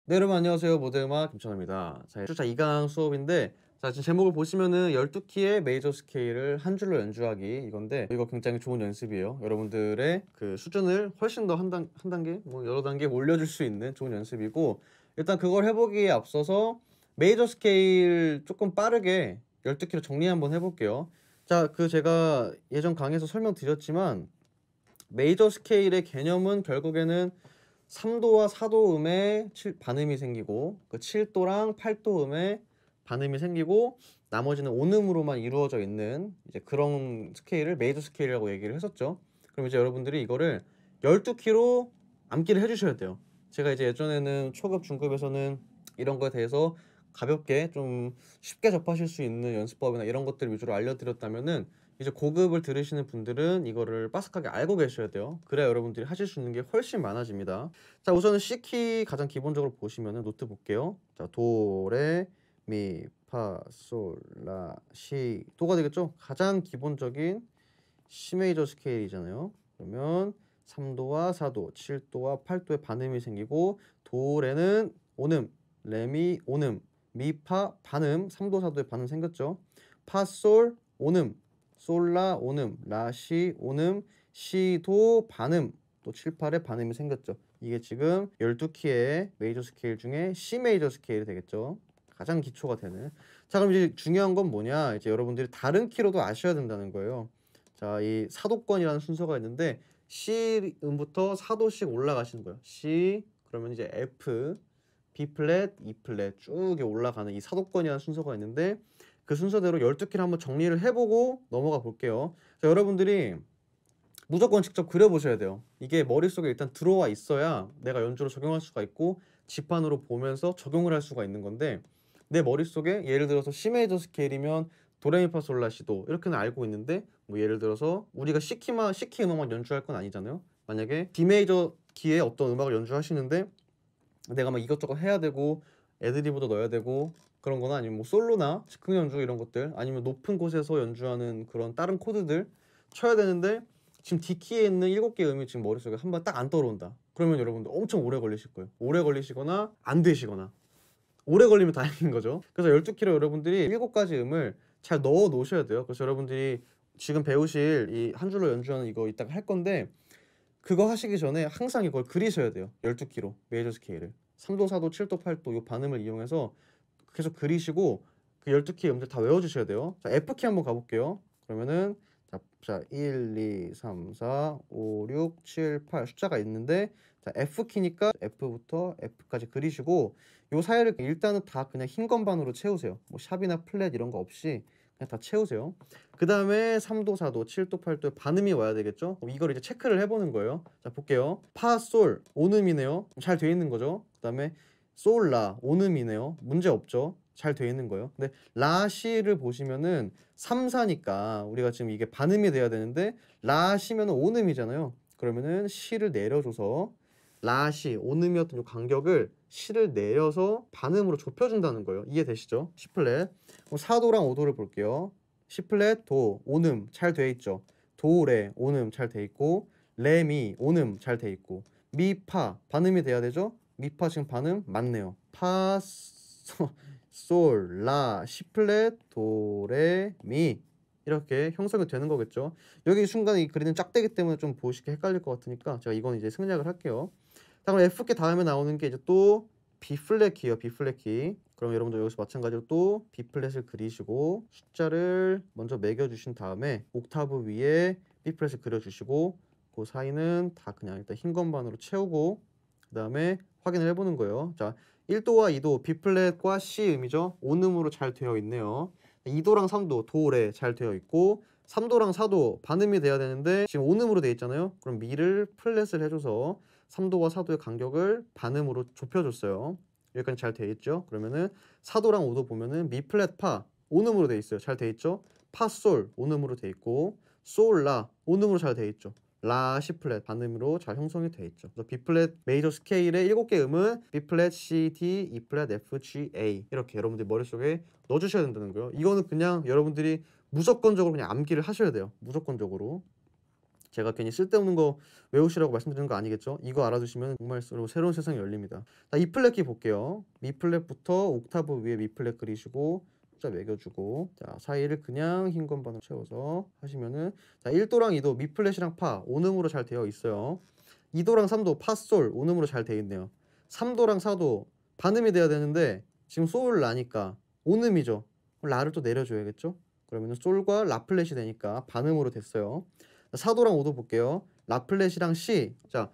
네, 여러분 안녕하세요. 모드음악 김천호입니다. 자, 2강 수업인데, 자, 지금 제목을 보시면은 12키의 메이저 스케일을 한 줄로 연주하기, 이건데 이거 굉장히 좋은 연습이에요. 여러분들의 그 수준을 훨씬 더 한 단계, 뭐 여러 단계 올려줄 수 있는 좋은 연습이고, 일단 그걸 해보기에 앞서서 메이저 스케일 조금 빠르게 12키로 정리 한번 해볼게요. 자, 제가 예전 강의에서 설명드렸지만 메이저 스케일의 개념은 결국에는 3도와 4도 음에 반음이 생기고, 그 7도랑 8도 음에 반음이 생기고, 나머지는 온음으로만 이루어져 있는 이제 그런 스케일을 메이저 스케일이라고 얘기를 했었죠. 그럼 이제 여러분들이 이거를 12키로 암기를 해주셔야 돼요. 제가 이제 예전에는 초급, 중급에서는 이런 거에 대해서 가볍게 좀 쉽게 접하실 수 있는 연습법이나 이런 것들 위주로 알려드렸다면은, 이제 고급을 들으시는 분들은 이거를 빠삭하게 알고 계셔야 돼요. 그래야 여러분들이 하실 수 있는 게 훨씬 많아집니다. 자, 우선은 C키 가장 기본적으로 보시면은 노트 볼게요. 자, 도, 레, 미, 파, 솔, 라, 시, 도가 되겠죠? 가장 기본적인 C 메이저 스케일이잖아요. 그러면 3도와 4도, 7도와 8도의 반음이 생기고, 도, 레는 온음, 레미 온음, 미, 파 반음, 3도, 4도의 반음 생겼죠. 파, 솔 온음, 솔라 온음, 라시 온음, 시도 반음, 또 7, 8의 반음이 생겼죠. 이게 지금 12키의 메이저 스케일 중에 C 메이저 스케일이 되겠죠. 가장 기초가 되는. 자, 그럼 이제 중요한 건 뭐냐? 이제 여러분들이 다른 키로도 아셔야 된다는 거예요. 자, 이 사도권이라는 순서가 있는데 C 음부터 4도씩 올라가시는 거예요. C, 그러면 이제 F, B 플랫, E 플랫 쭉 올라가는 이 사도권이라는 순서가 있는데, 그 순서대로 12키를 한번 정리를 해보고 넘어가 볼게요. 자, 여러분들이 무조건 직접 그려보셔야 돼요. 이게 머릿속에 일단 들어와 있어야 내가 연주로 적용할 수가 있고 지판으로 보면서 적용을 할 수가 있는 건데, 내 머릿속에 예를 들어서 C 메이저 스케일이면 도레미파솔라시도 이렇게는 알고 있는데, 뭐 예를 들어서 우리가 C키 음악만 연주할 건 아니잖아요. 만약에 D 메이저 키의 어떤 음악을 연주하시는데 내가 막 이것저것 해야 되고 애드리브도 넣어야 되고 그런 거나, 아니면 뭐 솔로나 즉흥 연주 이런 것들, 아니면 높은 곳에서 연주하는 그런 다른 코드들 쳐야 되는데 지금 D키에 있는 7개 음이 지금 머릿속에 한 번 딱 안 떠오른다. 그러면 여러분들 엄청 오래 걸리실 거예요. 오래 걸리시거나 안 되시거나. 오래 걸리면 다행인 거죠. 그래서 12키로 여러분들이 7가지 음을 잘 넣어 놓으셔야 돼요. 그래서 여러분들이 지금 배우실 이 한 줄로 연주하는 이거 이따가 할 건데, 그거 하시기 전에 항상 이걸 그리셔야 돼요. 12키로 메이저 스케일을 3도, 4도, 7도, 8도 이 반음을 이용해서 계속 그리시고 그 12키 음들 다 외워주셔야 돼요. 자, F키 한번 가볼게요. 그러면은 자 1, 2, 3, 4, 5, 6, 7, 8 숫자가 있는데, 자 F키니까 F부터 F까지 그리시고, 요 사이를 일단은 다 그냥 흰 건반으로 채우세요. 뭐 샵이나 플랫 이런 거 없이 그냥 다 채우세요. 그 다음에 3도, 4도, 7도, 8도에 반음이 와야 되겠죠? 그럼 이걸 이제 체크를 해보는 거예요. 자, 볼게요. 파, 솔, 온음이네요. 잘 돼 있는 거죠? 그 다음에 솔, 라, 온음이네요. 문제 없죠? 잘 돼 있는 거예요. 근데 라, 시를 보시면은 3, 4니까 우리가 지금 이게 반음이 돼야 되는데, 라, 시면은 온음이잖아요. 그러면은 시를 내려줘서 라, 시, 온음이었던 이 간격을 시를 내려서 반음으로 좁혀준다는 거예요. 이해되시죠? C 플랫. 4도랑 5도를 볼게요. C 플랫, 도, 온음 잘 돼 있죠. 도, 레, 온음 잘 돼 있고, 레, 미, 온음 잘 돼 있고, 미, 파 반음이 돼야 되죠. 미, 파 지금 반음 맞네요. 파, 솔, 라, C 플랫, 도, 레, 미 이렇게 형성이 되는 거겠죠. 여기 순간 이 그리는 짝대기 때문에 좀 보시기 헷갈릴 것 같으니까 제가 이건 이제 생략을 할게요. 자, 그럼 F키 다음에 나오는 게 이제 또 B 플랫 키예요. B 플랫 키. 그럼 여러분들 여기서 마찬가지로 또 B 플랫을 그리시고 숫자를 먼저 매겨 주신 다음에 옥타브 위에 B 플랫을 그려 주시고, 그 사이는 다 그냥 일단 흰 건반으로 채우고 그다음에 확인을 해 보는 거예요. 자, 1도와 2도 B 플랫과 C 음이죠. 온음으로 잘 되어 있네요. 2도랑 3도 도레 잘 되어 있고, 3도랑 4도 반음이 돼야 되는데 지금 온음으로 되어 있잖아요. 그럼 미를 플랫을 해줘서 3도와 4도의 간격을 반음으로 좁혀줬어요. 여기까지 잘 되어 있죠. 그러면은 4도랑 5도 보면은 미 플랫 파 온음으로 되어 있어요. 잘 되어 있죠. 파 솔 온음으로 되어 있고, 솔 라 온음으로 잘 되어 있죠. 라 C 플랫 반음으로 잘 형성이 되어 있죠. 그래서 B 플랫 메이저 스케일의 7개 음은 B 플랫 C D E 플랫 F G A 이렇게 여러분들 머릿속에 넣어주셔야 된다는 거예요. 이거는 그냥 여러분들이 무조건적으로 그냥 암기를 하셔야 돼요. 무조건적으로. 제가 괜히 쓸데없는 거 외우시라고 말씀드리는 거 아니겠죠? 이거 알아두시면 정말 새로운 세상이 열립니다. 자, E 플랫 키 볼게요. 미 플랫부터 옥타브 위에 미 플랫 그리시고 숫자 매겨주고, 자 사이를 그냥 흰 건반으로 채워서 하시면은, 자 1도랑 2도 미 플랫이랑 파 온음으로 잘 되어 있어요. 2도랑 3도 파 솔 온음으로 잘 되어 있네요. 3도랑 4도 반음이 돼야 되는데 지금 솔 라니까 온음이죠. 라를 또 내려줘야겠죠. 그러면 솔과 라 플랫이 되니까 반음으로 됐어요. 4도랑 5도 볼게요. 라 플랫이랑 C. 자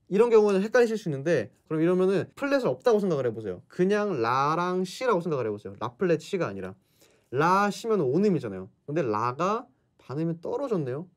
이런 경우는 헷갈리실 수 있는데, 그럼 이러면은 플랫을 없다고 생각을 해보세요. 그냥 라랑 C라고 생각을 해보세요. 라 플랫 C가 아니라. 라 C면 온음이잖아요. 근데 라가 반음이 떨어졌네요.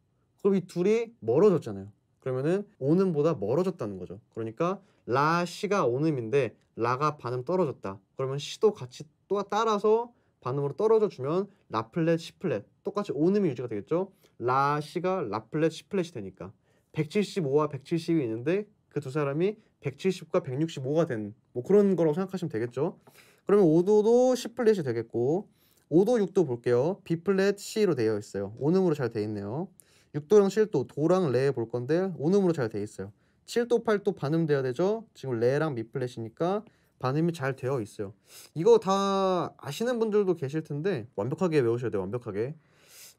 그럼 이 둘이 멀어졌잖아요. 그러면은 온음보다 멀어졌다는 거죠. 그러니까 라 C가 온음인데 라가 반음 떨어졌다. 그러면 C도 같이 또 따라서 반음으로 떨어져 주면 라 플랫 C 플랫 똑같이 온음이 유지가 되겠죠. 라 C가 라 플랫 C 플랫이 되니까 175와 170이 있는데 그 두 사람이 170과 165가 된 뭐 그런 거라고 생각하시면 되겠죠. 그러면 5도도 C 플랫이 되겠고, 5도 6도 볼게요. B 플랫 C로 되어 있어요. 온음으로 잘 되어 있네요. 6도랑 7도 도랑 레 볼 건데 온음으로 잘 되어 있어요. 7도 8도 반음 돼야 되죠. 지금 레랑 미 플랫이니까 반음이 잘 되어 있어요. 이거 다 아시는 분들도 계실 텐데 완벽하게 외우셔야 돼요. 완벽하게.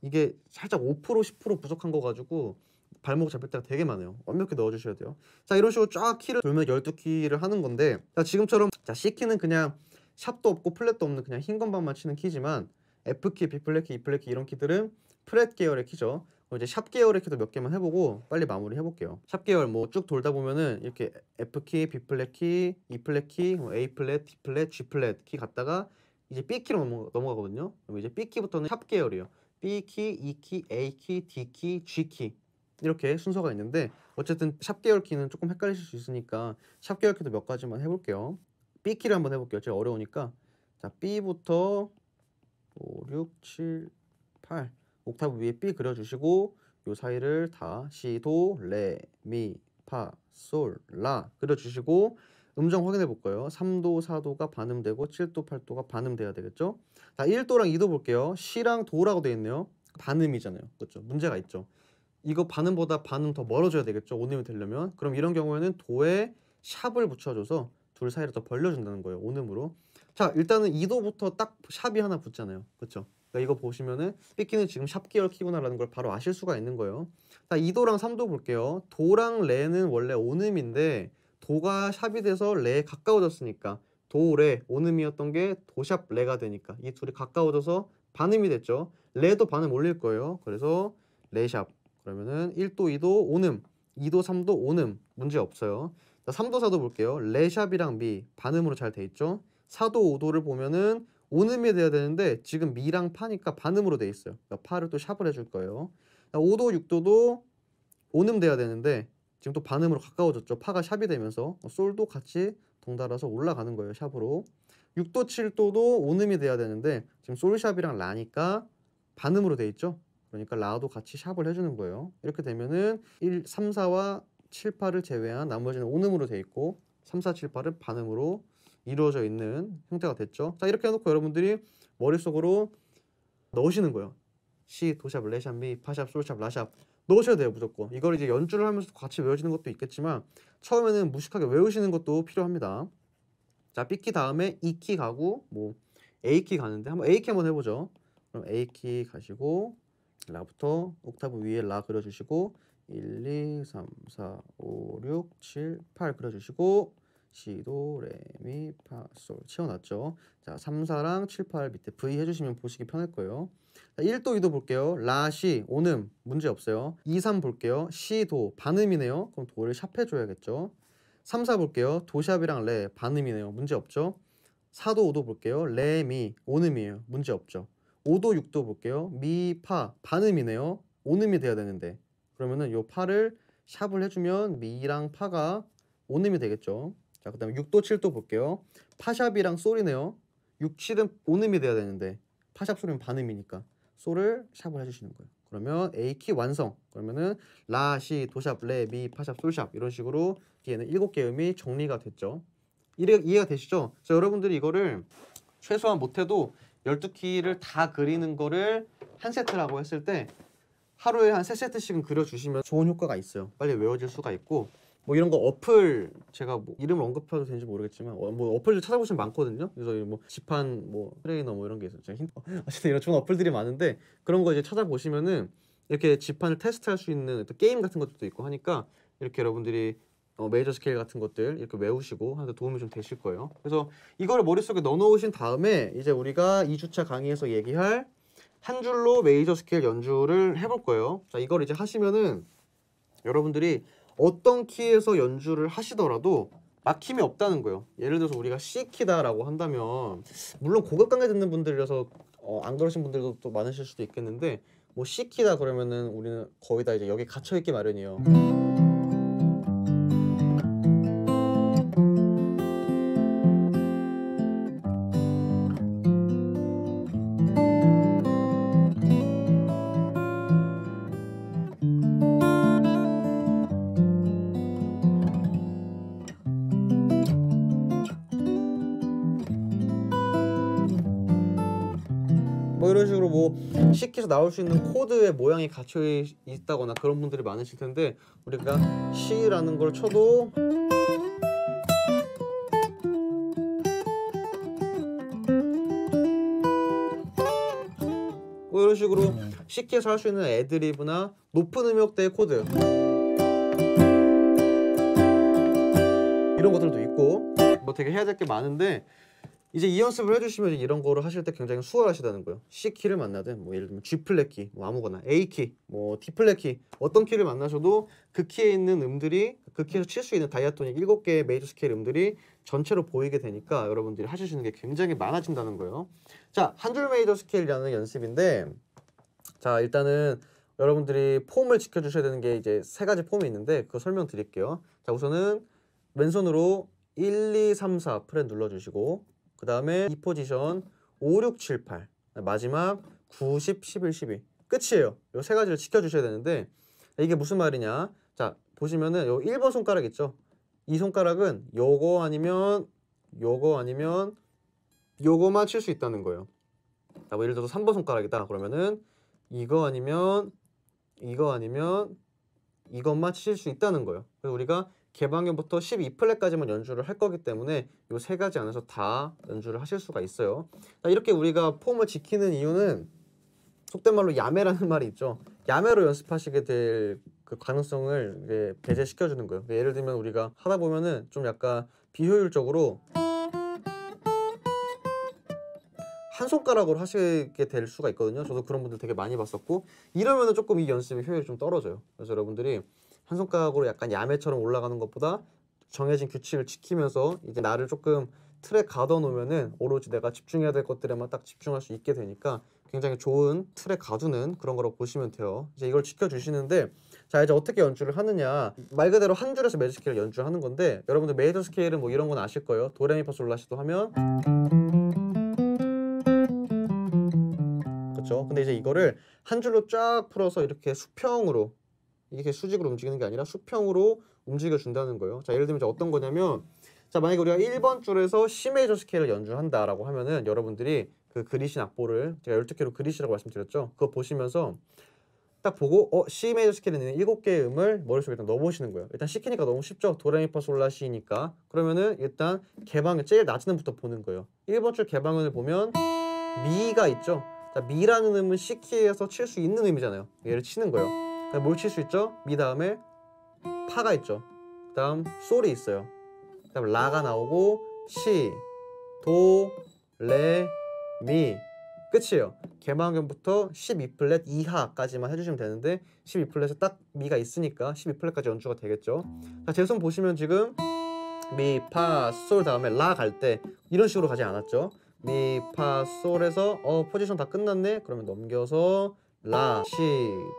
이게 살짝 5% 10% 부족한 거 가지고 발목 잡힐 때가 되게 많아요. 완벽히 넣어주셔야 돼요. 자 이런 식으로 쫙 키를 돌면 12키를 하는 건데, 자 지금처럼 자 C키는 그냥 샵도 없고 플랫도 없는 그냥 흰 건반만 치는 키지만, F키, B플랫키, E플랫키 이런 키들은 프렛 계열의 키죠. 이제 샵 계열의 키도 몇 개만 해보고 빨리 마무리 해볼게요. 샵 계열 뭐 쭉 돌다 보면은 이렇게 F키, B플랫키, E플랫키, A플랫, D플랫, G플랫 키 갔다가 이제 B키로 넘어가거든요. 그럼 이제 B키부터는 샵 계열이에요. B키, E키, A키, D키, G키 이렇게 순서가 있는데, 어쨌든 샵 계열 키는 조금 헷갈리실 수 있으니까 샵 계열 키도 몇 가지만 해볼게요. B키를 한번 해볼게요. 제가 어려우니까. 자 B부터 5, 6, 7, 8 옥타브 위에 B 그려주시고 요 사이를 다 C, 도, 레, 미, 파, 솔, 라 그려주시고 음정 확인해 볼 거예요. 3도, 4도가 반음되고 7도, 8도가 반음돼야 되겠죠. 자 1도랑 2도 볼게요. C랑 도라고 되어 있네요. 반음이잖아요. 그렇죠? 문제가 있죠. 이거 반음보다 반음 더 멀어져야 되겠죠. 온음이 되려면. 그럼 이런 경우에는 도에 샵을 붙여줘서 둘 사이를 더 벌려준다는 거예요. 온음으로. 자 일단은 2도부터 딱 샵이 하나 붙잖아요. 그렇죠? 그러니까 이거 보시면은 B키는 지금 샵 계열 키구나라는 걸 바로 아실 수가 있는 거예요. 자 2도랑 3도 볼게요. 도랑 레는 원래 온음인데 도가 샵이 돼서 레에 가까워졌으니까 도, 레, 온음이었던 게 도샵 레가 되니까 이 둘이 가까워져서 반음이 됐죠. 레도 반음 올릴 거예요. 그래서 레샵. 그러면은 1도, 2도 온음, 2도, 3도 온음 문제 없어요. 자, 3도, 4도 볼게요. 레샵이랑 미 반음으로 잘 돼 있죠. 4도, 5도를 보면은 온음이 돼야 되는데 지금 미랑 파니까 반음으로 돼 있어요. 그러니까 파를 또 샵을 해줄 거예요. 5도, 6도도 온음 돼야 되는데 지금 또 반음으로 가까워졌죠. 파가 샵이 되면서 솔도 같이 덩달아서 올라가는 거예요. 샵으로. 6도, 7도도 온음이 돼야 되는데 지금 솔샵이랑 라니까 반음으로 돼 있죠. 그러니까 라도 같이 샵을 해주는 거예요. 이렇게 되면은 1, 3, 4와 7, 8을 제외한 나머지는 온음으로 돼 있고 3, 4, 7, 8은 반음으로 이루어져 있는 형태가 됐죠. 자 이렇게 해놓고 여러분들이 머릿속으로 넣으시는 거예요. C, 도샵, 레샵, 미, 파샵, 솔샵, 라샵 넣으셔야 돼요. 무조건. 이걸 이제 연주를 하면서 같이 외워지는 것도 있겠지만 처음에는 무식하게 외우시는 것도 필요합니다. 자 B키 다음에 E키 가고 뭐 A키 가는데 한번 A키 한번 해보죠. 그럼 A키 가시고 라부터 옥타브 위에 라 그려주시고 1, 2, 3, 4, 5, 6, 7, 8 그려주시고 시도, 레, 미, 파, 솔 채워놨죠. 자 3, 4랑 7, 8 밑에 V 해주시면 보시기 편할 거예요. 자, 1도, 2도 볼게요. 라, 시, 온음 문제 없어요. 2, 3 볼게요. 시, 도 반음이네요. 그럼 도를 샵해줘야겠죠. 3, 4 볼게요. 도샵이랑 레 반음이네요. 문제 없죠. 4도, 5도 볼게요. 레, 미 온음이에요. 문제 없죠. 5도, 6도 볼게요. 미, 파 반음이네요. 온음이 돼야 되는데 그러면은 요 파를 샵을 해주면 미랑 파가 온음이 되겠죠. 자 그 다음에 6도, 7도 볼게요. 파샵이랑 솔이네요. 6, 7은 온음이 돼야 되는데 파샵 솔이면 반음이니까 솔을 샵을 해주시는 거예요. 그러면 A키 완성. 그러면은 라, 시, 도샵, 레, 미, 파샵, 솔샵 이런 식으로 뒤에는 7개 음이 정리가 됐죠. 이해가 되시죠? 자 여러분들이 이거를 최소한 못해도 12키를 다 그리는 거를 한 세트라고 했을 때 하루에 한 3세트씩은 그려주시면 좋은 효과가 있어요. 빨리 외워질 수가 있고 뭐 이런 거 어플 제가 뭐 이름을 언급해도 되는지 모르겠지만 뭐 어플들 찾아보시면 많거든요. 그래서 뭐 지판 뭐 트레이너 뭐 이런 게 있어요. 어쨌든 이런 좋은 어플들이 많은데 그런 거 이제 찾아보시면은 이렇게 지판을 테스트할 수 있는 또 게임 같은 것도 있고 하니까 이렇게 여러분들이 메이저 스케일 같은 것들 이렇게 외우시고 하는데 도움이 좀 되실 거예요. 그래서 이거를 머릿속에 넣어놓으신 다음에 이제 우리가 2주차 강의에서 얘기할 한 줄로 메이저 스케일 연주를 해볼 거예요. 자, 이걸 이제 하시면은 여러분들이 어떤 키에서 연주를 하시더라도 막힘이 없다는 거예요. 예를 들어서 우리가 C키다라고 한다면 물론 고급 강의 듣는 분들이라서 안 그러신 분들도 또 많으실 수도 있겠는데 뭐 C키다 그러면은 우리는 거의 다 이제 여기 갇혀 있기 마련이에요. 뭐 이런 식으로 뭐 C키에서 나올 수 있는 코드의 모양이 갇혀 있다거나 그런 분들이 많으실 텐데 우리가 C라는 걸 쳐도 뭐 이런 식으로 C키에서 할 수 있는 애드리브나 높은 음역대의 코드 이런 것들도 있고 뭐 되게 해야 될 게 많은데 이제 이 연습을 해주시면 이런 거를 하실 때 굉장히 수월하시다는 거예요. C키를 만나든 뭐 예를 들면 G플랫 키, 뭐 아무거나 A키, 뭐 D플랫 키 어떤 키를 만나셔도 그 키에 있는 음들이 그 키에서 칠 수 있는 다이아토닉 7개의 메이저 스케일 음들이 전체로 보이게 되니까 여러분들이 하실 수 있는 게 굉장히 많아진다는 거예요. 자, 한 줄 메이저 스케일이라는 연습인데 자, 일단은 여러분들이 폼을 지켜주셔야 되는 게 이제 3가지 폼이 있는데 그거 설명드릴게요. 자, 우선은 왼손으로 1, 2, 3, 4 프렛 눌러주시고 그 다음에 이 포지션 5, 6, 7, 8 마지막 9, 10, 11, 12 끝이에요. 이 3가지를 지켜주셔야 되는데 이게 무슨 말이냐 자 보시면은 요 1번 손가락 있죠. 이 손가락은 요거 아니면 요거만 칠 수 있다는 거예요. 자, 뭐 예를 들어서 3번 손가락이다 그러면은 이거 아니면 이것만 칠 수 있다는 거예요. 그래서 우리가 개방현부터 12플랫까지만 연주를 할 거기 때문에 이 3가지 안에서 다 연주를 하실 수가 있어요. 자, 이렇게 우리가 폼을 지키는 이유는 속된 말로 야매라는 말이 있죠. 야매로 연습하시게 될 그 가능성을 배제시켜 주는 거예요. 예를 들면 우리가 하다 보면은 좀 약간 비효율적으로 한 손가락으로 하시게 될 수가 있거든요. 저도 그런 분들 되게 많이 봤었고 이러면은 조금 이 연습의 효율이 좀 떨어져요. 그래서 여러분들이 한 손가락으로 약간 야매처럼 올라가는 것보다 정해진 규칙을 지키면서 이제 나를 조금 틀에 가둬 놓으면은 오로지 내가 집중해야 될 것들에만 딱 집중할 수 있게 되니까 굉장히 좋은 틀에 가두는 그런 거라고 보시면 돼요. 이제 이걸 지켜주시는데 자 이제 어떻게 연주를 하느냐 말 그대로 한 줄에서 메이저 스케일을 연주하는 건데 여러분들 메이저 스케일은 뭐 이런 건 아실 거예요. 도레미파솔라시도 하면 그렇죠. 근데 이제 이거를 한 줄로 쫙 풀어서 이렇게 수평으로 이렇게 수직으로 움직이는 게 아니라 수평으로 움직여 준다는 거예요. 자 예를 들면 이제 어떤 거냐면 자 만약에 우리가 1번 줄에서 C 메이저 스케일을 연주한다라고 하면은 여러분들이 그 그리신 악보를 제가 12개로 그리시라고 말씀드렸죠. 그거 보시면서 딱 보고 C 메이저 스케일에 있는 7개의 음을 머릿속에 일단 넣어보시는 거예요. 일단 C키니까 너무 쉽죠. 도레미파솔라 C니까 그러면은 일단 개방을 제일 낮은 음부터 보는 거예요. 1번 줄 개방음을 보면 미가 있죠. 자, 미라는 음은 C키에서 칠 수 있는 음이잖아요. 얘를 치는 거예요. 뭘 칠 수 있죠? 미 다음에 파가 있죠. 그 다음 솔이 있어요. 그 다음 라가 나오고 시, 도, 레, 미 끝이에요. 개방음부터 12플랫 이하까지만 해주시면 되는데 12플랫에 딱 미가 있으니까 12플랫까지 연주가 되겠죠. 자, 제 손 보시면 지금 미, 파, 솔 다음에 라 갈 때 이런 식으로 가지 않았죠. 미, 파, 솔에서 포지션 다 끝났네? 그러면 넘겨서 라, 시,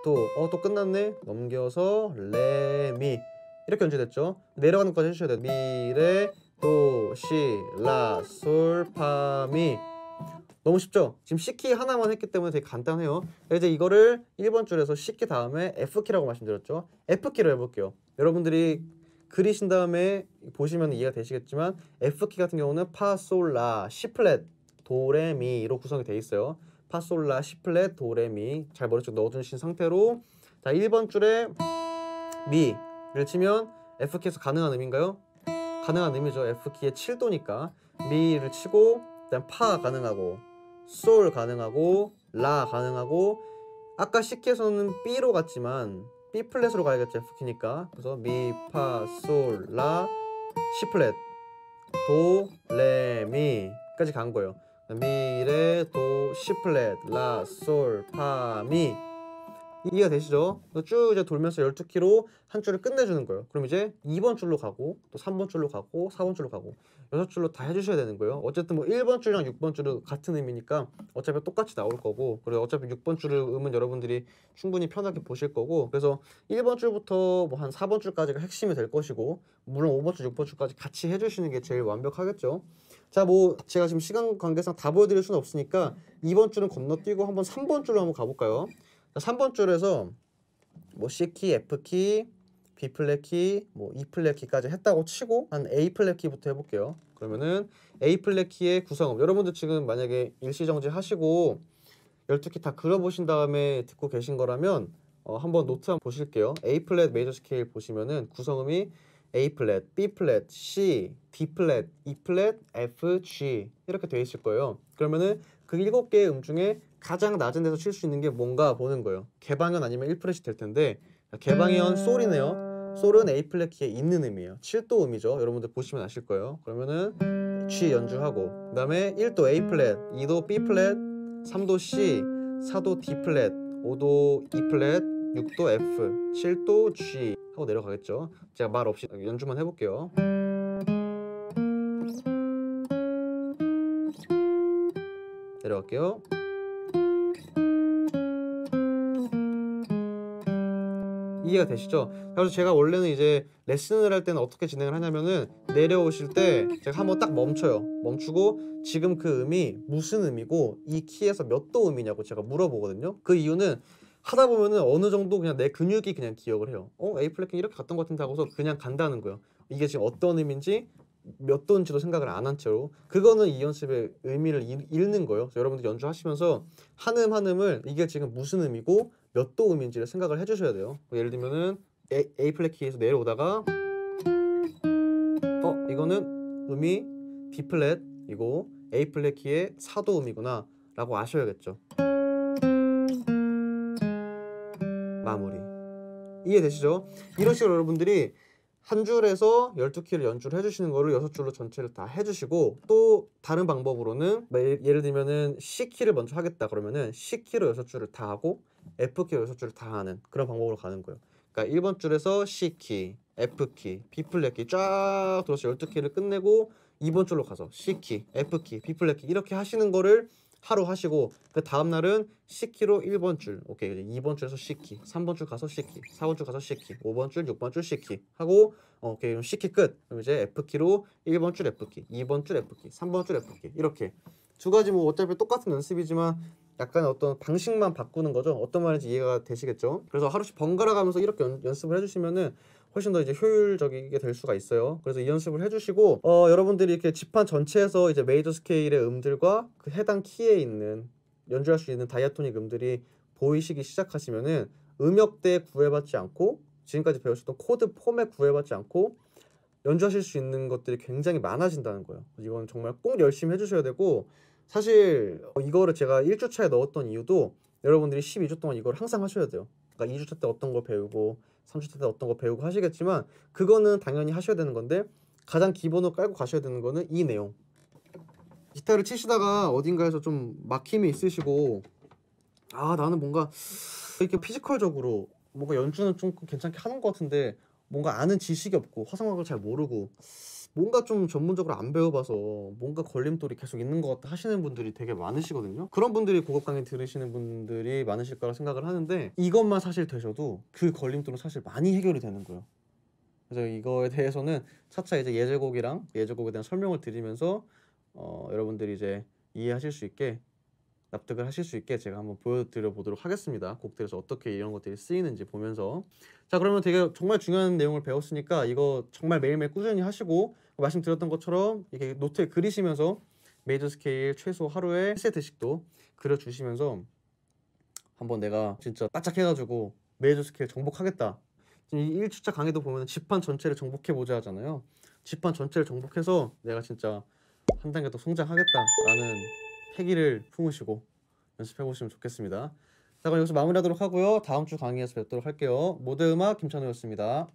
도 또 끝났네? 넘겨서 레, 미 이렇게 연주됐죠. 내려가는 것까지 해주셔야 돼요. 미, 레, 도, 시, 라, 솔, 파, 미 너무 쉽죠? 지금 C키 하나만 했기 때문에 되게 간단해요. 이제 이거를 1번 줄에서 C키 다음에 F키라고 말씀드렸죠. F키로 해볼게요. 여러분들이 그리신 다음에 보시면 이해가 되시겠지만 F키 같은 경우는 파, 솔, 라, C 플랫, 도, 레, 미로 구성이 되어 있어요. 파, 솔, 라, C 플랫, 도, 레, 미 잘 머릿속에 넣어주신 상태로 자, 1번 줄에 미를 치면 F키에서 가능한 음인가요? 가능한 음이죠. F키의 7도니까 미를 치고 그다음 파 가능하고 솔 가능하고 라 가능하고 아까 C키에서는 B로 갔지만 B 플랫으로 가야겠죠. F키니까. 그래서 미, 파, 솔, 라, C 플랫, 도, 레, 미까지 간 거예요. 미, 레, 도, C 플랫, 라, 솔, 파, 미. 이해가 되시죠? 쭉 이제 돌면서 12키로 한 줄을 끝내주는 거예요. 그럼 이제 2번 줄로 가고 또 3번 줄로 가고 4번 줄로 가고 6줄로 다 해주셔야 되는 거예요. 어쨌든 뭐 1번 줄이랑 6번 줄은 같은 의미니까 어차피 똑같이 나올 거고, 그리고 어차피 6번 줄의 음은 여러분들이 충분히 편하게 보실 거고, 그래서 1번 줄부터 뭐 한 4번 줄까지가 핵심이 될 것이고, 물론 5번 줄, 6번 줄까지 같이 해주시는 게 제일 완벽하겠죠. 자, 뭐 제가 지금 시간 관계상 다 보여드릴 수는 없으니까 2번 줄은 건너뛰고 한번 3번 줄로 한번 가볼까요? 3번 줄에서 뭐 C키, F키, B플랫키, 뭐 E플랫키까지 했다고 치고 한 A플랫키부터 해볼게요. 그러면은 A플랫키의 구성음, 여러분들 지금 만약에 일시정지 하시고 12키 다 그려보신 다음에 듣고 계신 거라면 한번 노트 한번 보실게요. A플랫 메이저 스케일 보시면은 구성음이 A플랫, B플랫, C, D플랫, E플랫, F, G 이렇게 되어 있을 거예요. 그러면은 그 7개의 음 중에 가장 낮은 데서 칠 수 있는 게 뭔가 보는 거예요. 개방현 아니면 1플랫이 될 텐데, 개방현 솔이네요. 솔은 A플랫 키에 있는 음이에요. 7도 음이죠. 여러분들 보시면 아실 거예요. 그러면은 G 연주하고, 그 다음에 1도 A플랫, 2도 B플랫, 3도 C, 4도 D플랫, 5도 E플랫, 6도 F, 7도 G 하고 내려가겠죠. 제가 말 없이 연주만 해볼게요. 내려갈게요. 이해가 되시죠? 그래서 제가 원래는 이제 레슨을 할 때는 어떻게 진행을 하냐면은 내려오실 때 제가 한번 딱 멈춰요. 멈추고 지금 그 음이 무슨 음이고 이 키에서 몇 도 음이냐고 제가 물어보거든요. 그 이유는 하다 보면은 어느 정도 그냥 내 근육이 그냥 기억을 해요. A 플랫킹 이렇게 갔던 것 같은데 하고서 그냥 간다는 거예요. 이게 지금 어떤 음인지 몇 도인지도 생각을 안 한 채로, 그거는 이 연습의 의미를 잃는 거예요. 그래서 여러분들 연주하시면서 한 음 한 음을 이게 지금 무슨 음이고 몇 도 음인지를 생각을 해주셔야 돼요. 예를 들면은 A 플랫 키에서 내려오다가 이거는 음이 B 플랫이고 A 플랫 키의 4도 음이구나 라고 아셔야겠죠. 마무리. 이해되시죠? 이런 식으로 여러분들이 한 줄에서 12키를 연주를 해주시는 거를 6줄로 전체를 다 해주시고, 또 다른 방법으로는 예를 들면은 C키를 먼저 하겠다 그러면은 C키로 6줄을 다 하고 F키로 6줄을 다 하는 그런 방법으로 가는 거예요. 그러니까 1번 줄에서 C키, F키, B플랫키 쫙 들어서 12키를 끝내고 2번 줄로 가서 C키, F키, B플랫키 이렇게 하시는 거를 하루 하시고, 그 다음날은 C키로 1번 줄, 오케이, 2번 줄에서 C키, 3번 줄 가서 C키, 4번 줄 가서 C키, 5번 줄, 6번 줄 C키 하고, 오케이, 그럼 C키 끝. 그럼 이제 F키로 1번 줄 F키, 2번 줄 F키, 3번 줄 F키 이렇게 두 가지 뭐 어차피 똑같은 연습이지만 약간 어떤 방식만 바꾸는 거죠. 어떤 말인지 이해가 되시겠죠? 그래서 하루씩 번갈아 가면서 이렇게 연습을 해주시면은 훨씬 더 이제 효율적이게 될 수가 있어요. 그래서 이 연습을 해주시고 여러분들이 이렇게 지판 전체에서 이제 메이저 스케일의 음들과 그 해당 키에 있는 연주할 수 있는 다이아토닉 음들이 보이시기 시작하시면은 음역대에 구애받지 않고 지금까지 배우셨던 코드 폼에 구애받지 않고 연주하실 수 있는 것들이 굉장히 많아진다는 거예요. 이건 정말 꼭 열심히 해주셔야 되고, 사실 이거를 제가 1주차에 넣었던 이유도 여러분들이 12주 동안 이걸 항상 하셔야 돼요. 그러니까 2주차 때 어떤 거 배우고 3주차 때 어떤 거 배우고 하시겠지만 그거는 당연히 하셔야 되는 건데, 가장 기본으로 깔고 가셔야 되는 거는 이 내용. 기타를 치시다가 어딘가에서 좀 막힘이 있으시고, 나는 뭔가 이렇게 피지컬적으로 뭔가 연주는 좀 괜찮게 하는 것 같은데 뭔가 아는 지식이 없고 화성학을 잘 모르고 뭔가 좀 전문적으로 안 배워봐서 뭔가 걸림돌이 계속 있는 것 같다 하시는 분들이 되게 많으시거든요. 그런 분들이 고급 강의 들으시는 분들이 많으실 거라 생각을 하는데, 이것만 사실 되셔도 그 걸림돌은 사실 많이 해결이 되는 거예요. 그래서 이거에 대해서는 차차 이제 예제곡에 대한 설명을 드리면서 여러분들이 이제 이해하실 수 있게, 납득을 하실 수 있게 제가 한번 보여드려 보도록 하겠습니다. 곡들에서 어떻게 이런 것들이 쓰이는지 보면서. 자, 그러면 되게 정말 중요한 내용을 배웠으니까 이거 정말 매일매일 꾸준히 하시고, 말씀드렸던 것처럼 이렇게 노트에 그리시면서 메이저 스케일 최소 하루에 1세트씩도 그려주시면서 한번 내가 진짜 바짝 해가지고 메이저 스케일 정복하겠다. 지금 이 1주차 강의도 보면 지판 전체를 정복해보자 하잖아요. 지판 전체를 정복해서 내가 진짜 한 단계 더 성장하겠다라는 패기를 품으시고 연습해보시면 좋겠습니다. 자, 그럼 여기서 마무리하도록 하고요. 다음 주 강의에서 뵙도록 할게요. 모드 음악 김찬호였습니다.